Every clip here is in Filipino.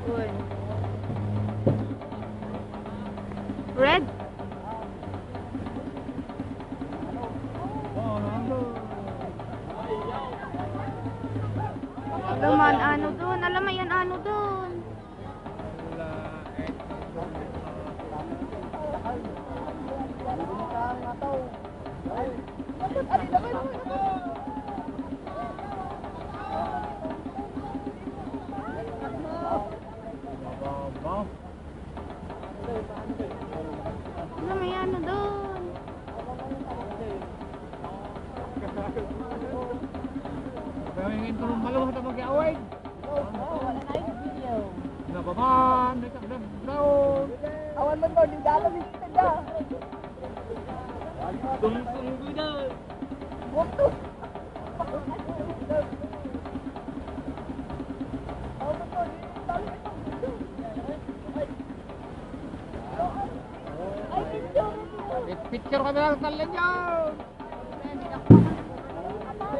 Uy. Red? Laman, ano doon? Alam mo yan, ano doon? Alam mo yan, ano doon? Ingin tulong maluh na mag-away. Wala na yung video. Nabaman, daon. Awan mo di dalam kita dah. Tunggu dah. Bodoh. Picture kami lang kalian jauh.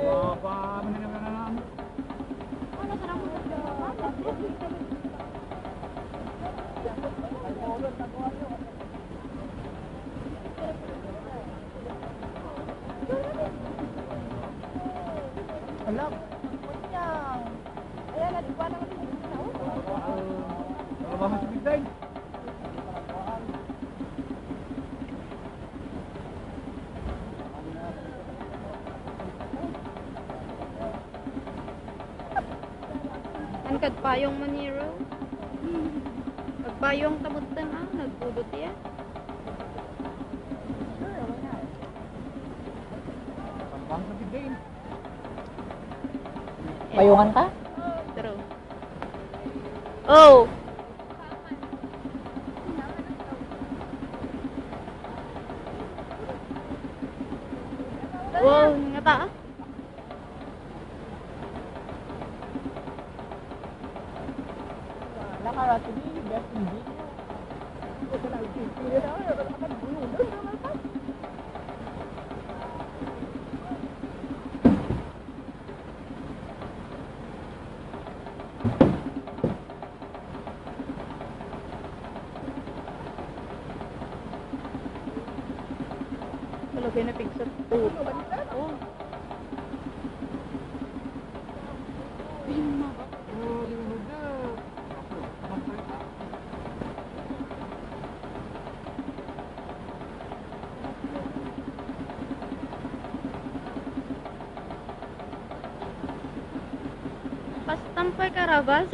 Apa menang-menang? Alam. Punya. Ayan, nagkuha naman din sa Kalau bahas bintang. Ang kadpayong maniro. Kadpayong tamutan nagpulot yan. Bahas bintang. Payungan ka? True. Oh! Wow, nga ta? Nakarating ni Beth hindi. Wala kayo na picture. Oh. Pastampay karabas.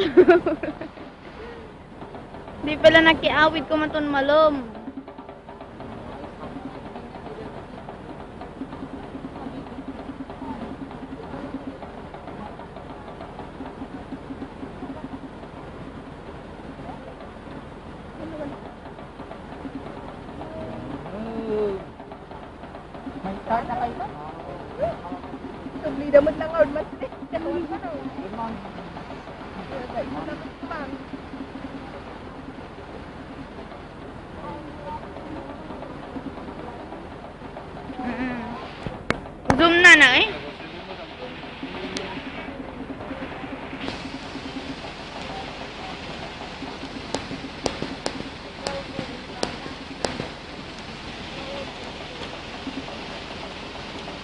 Di pala nakiawid ko maton malom. May start na kayo ba? Sublida mo lang out mas. Zoom na na eh.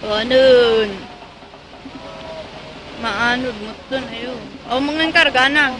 Anun. Maanod mo dun ayun. O mga karga na.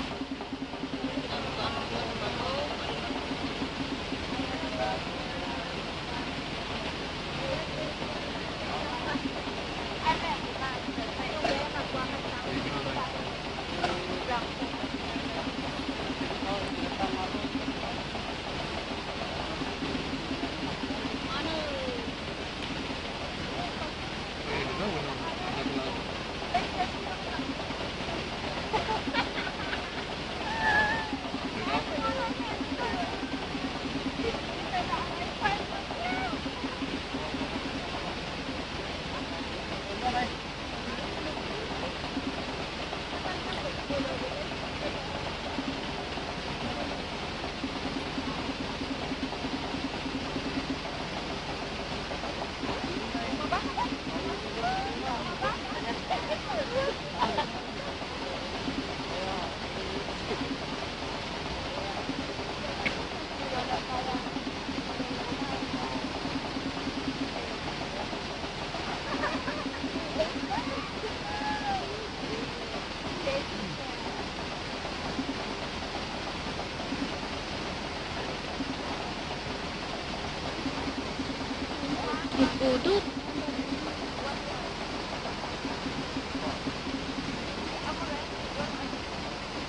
Udot.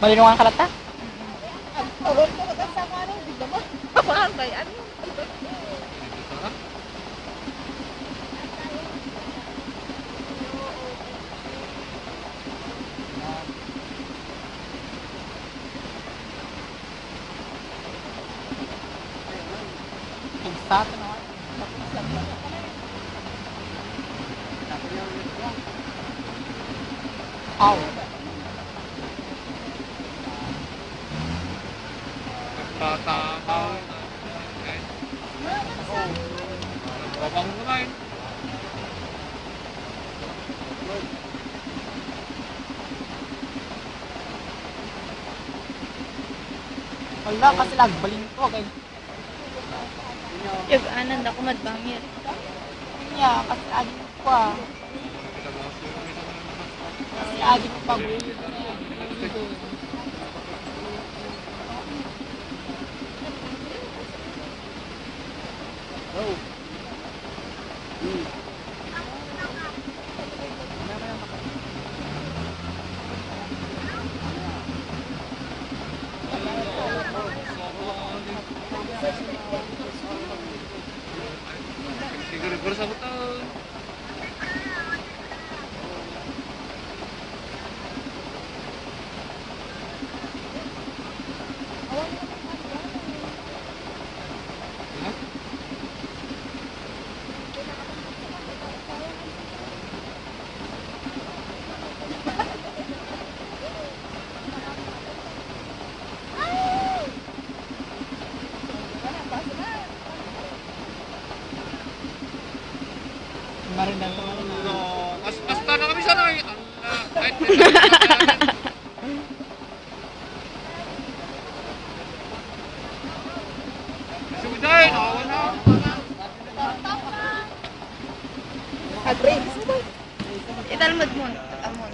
Malinungan ka lata? Tawag ko magkasama ano, di ba mo? Kapag may ano. Pigsa ka na. Aw. Tatakaw. Babang kumain. Wala kasi lagbalin ko kay Yung anan ako madbangir. niya kasi agi ko pa. Kasi agi ko pa buhay. Siguro sa buto. Marinan ko na. No, mas na kami sana. Ay, Suday, awan na. Agree. Italmad mo. Amon.